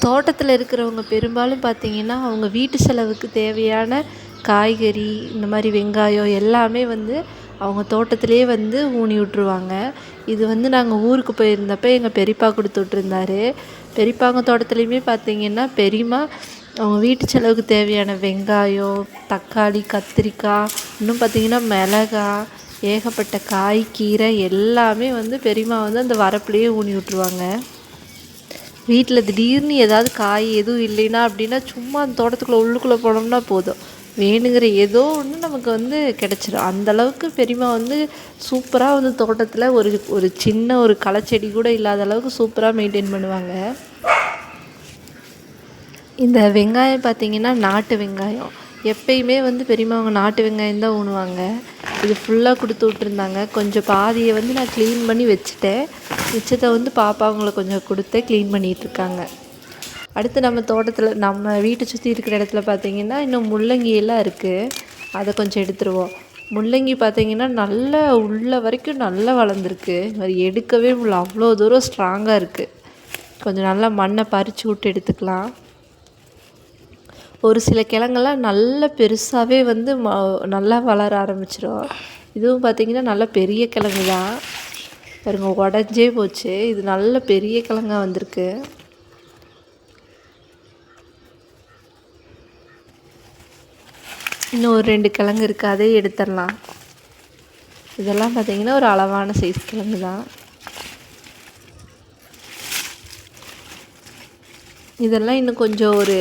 தோட்டத்தில் இருக்கிறவங்க பெரும்பாலும் பார்த்திங்கன்னா அவங்க வீட்டு செலவுக்கு தேவையான காய்கறி இந்த மாதிரி வெங்காயம் எல்லாமே வந்து அவங்க தோட்டத்திலே வந்து ஊனி விட்ருவாங்க. இது வந்து நாங்கள் ஊருக்கு போயிருந்தப்போ எங்கள் பெரியப்பா கொடுத்து விட்ருந்தாரு. பெரியப்பாங்க தோட்டத்துலேயுமே பார்த்திங்கன்னா பெரியம்மா அவங்க வீட்டு செலவுக்கு தேவையான வெங்காயம், தக்காளி, கத்திரிக்காய், இன்னும் பார்த்திங்கன்னா மிளகா, ஏகப்பட்ட காய், கீரை எல்லாமே வந்து பெரியம்மா வந்து அந்த வரப்புலேயே ஊனி விட்ருவாங்க. வீட்டில் திடீர்னு ஏதாவது காய் எதுவும் இல்லைன்னா அப்படின்னா சும்மா அந்த தோட்டத்துக்குள்ளே உள்ளுக்குள்ளே போனோம்னா போதும், வேணுங்கிற ஏதோ ஒன்று நமக்கு வந்து கிடச்சிடும். அந்தளவுக்கு பெரியம்மா வந்து சூப்பராக வந்து தோட்டத்தில் ஒரு சின்ன ஒரு களைச்செடி கூட இல்லாத அளவுக்கு சூப்பராக மெயின்டைன் பண்ணுவாங்க. இந்த வெங்காயம் பார்த்திங்கன்னா நாட்டு வெங்காயம் எப்பயுமே வந்து பெரியம்மா அவங்க நாட்டு வெங்காயம் தான் ஊனுவாங்க. இது ஃபுல்லாக கொடுத்து விட்ருந்தாங்க. கொஞ்சம் பாதியை வந்து நான் க்ளீன் பண்ணி வச்சுட்டேன். மிச்சத்தை வந்து பாப்பா அவங்கள கொஞ்சம் கொடுத்து க்ளீன் பண்ணிகிட்ருக்காங்க. அடுத்து நம்ம தோட்டத்தில் நம்ம வீட்டை சுற்றி இருக்கிற இடத்துல பார்த்திங்கன்னா இன்னும் முள்ளங்கி எல்லாம் இருக்குது. அதை கொஞ்சம் எடுத்துருவோம். முள்ளங்கி பார்த்திங்கன்னா நல்லா உள்ள வரைக்கும் நல்லா வளர்ந்துருக்கு. அது எடுக்கவே முடியல, அவ்வளோ தூரம் ஸ்ட்ராங்காக இருக்குது. கொஞ்சம் நல்லா மண்ணை பறித்து விட்டு எடுத்துக்கலாம். ஒரு சில கிழங்கெல்லாம் நல்ல பெருசாகவே வந்து நல்லா வளர ஆரம்பிச்சிடும். இதுவும் பார்த்திங்கன்னா நல்ல பெரிய கிழங்கு தான் பாருங்க, உடஞ்சே போச்சு. இது நல்ல பெரிய கிழங்கா வந்திருக்கு. இன்னும் ஒரு 2 கிழங்கு இருக்குது, அதே எடுத்துடலாம். இதெல்லாம் பார்த்திங்கன்னா ஒரு அளவான சைஸ் கிழங்கு தான். இதெல்லாம் இன்னும் கொஞ்சம் ஒரு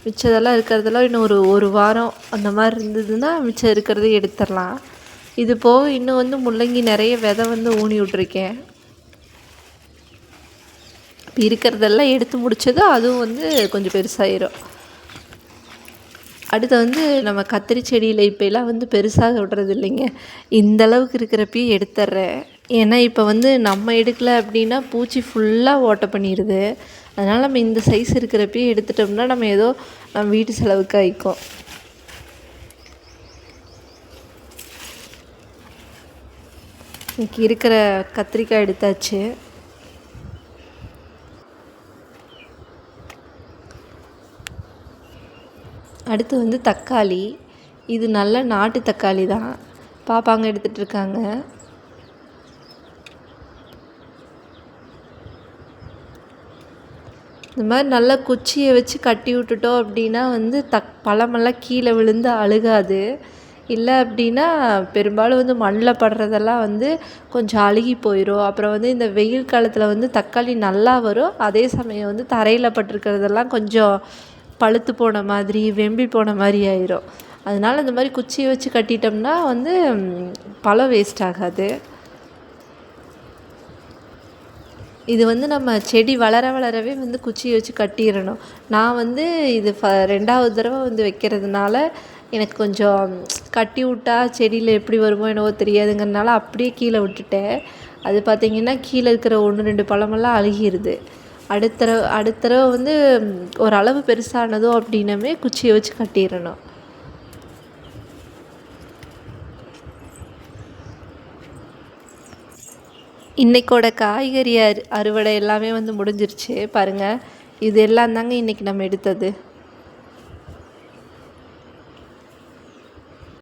மிச்சதெல்லாம் இருக்கிறதெல்லாம் இன்னும் ஒரு வாரம் அந்த மாதிரி இருந்ததுன்னா மிச்சம் இருக்கிறதே எடுத்துடலாம். இது போக இன்னும் வந்து முள்ளங்கி நிறைய விதை வந்து ஊனி விட்ருக்கேன். இப்போ இருக்கிறதெல்லாம் எடுத்து முடிச்சதும் அதுவும் வந்து கொஞ்சம் பெருசாகிடும். அடுத்து வந்து நம்ம கத்திரி செடியில் இப்போலாம் வந்து பெருசாக விடுறது இல்லைங்க. இந்தளவுக்கு இருக்கிறப்பயே எடுத்துட்றேன். ஏன்னா இப்போ வந்து நம்ம எடுக்கலை அப்படின்னா பூச்சி ஃபுல்லாக ஓட்டை பண்ணிடுது. அதனால் நம்ம இந்த சைஸ் இருக்கிறப்பயே எடுத்துட்டோம்னா நம்ம ஏதோ நம்ம வீட்டு செலவுக்கு ஆயிக்கும். இன்னைக்கு இருக்கிற கத்திரிக்காய் எடுத்தாச்சு. அடுத்து வந்து தக்காளி. இது நல்ல நாட்டு தக்காளி தான். பாப்பாங்க எடுத்துகிட்டு இருக்காங்க. இந்த மாதிரி நல்லா குச்சியை வச்சு கட்டி விட்டுட்டோம் அப்படின்னா வந்து பழமெல்லாம் கீழே விழுந்து அழுகாது. இல்லை அப்படின்னா பெரும்பாலும் வந்து மண்ணில் படுறதெல்லாம் வந்து கொஞ்சம் அழுகி போயிடும். அப்புறம் வந்து இந்த வெயில் காலத்தில் வந்து தக்காளி நல்லா வரும், அதே சமயம் வந்து தரையில் பட்டிருக்கிறதெல்லாம் கொஞ்சம் பழுத்து போன மாதிரி வெம்பி போன மாதிரி ஆயிரும். அதனால் இந்த மாதிரி குச்சியை வச்சு கட்டிட்டோம்னா வந்து பழம் வேஸ்ட் ஆகாது. இது வந்து நம்ம செடி வளரவே வந்து குச்சியை வச்சு கட்டிடணும். நான் வந்து இது 2வது தடவை வந்து வைக்கிறதுனால எனக்கு கொஞ்சம் கட்டி விட்டா செடியில் எப்படி வருமோ என்னவோ தெரியாதுங்கிறதுனால அப்படியே கீழே விட்டுட்டேன். அது பார்த்திங்கன்னா கீழே இருக்கிற 1-2 பழமெல்லாம் அழுகிடுது. அடுத்த தடவை வந்து ஓரளவு பெருசானதும் அப்படின்னமே குச்சியை வச்சு கட்டிடணும். இன்றைக்கோட காய்கறி அறுவடை எல்லாமே வந்து முடிஞ்சிருச்சு பாருங்கள். இது எல்லாம் தாங்க இன்றைக்கி நம்ம எடுத்தது.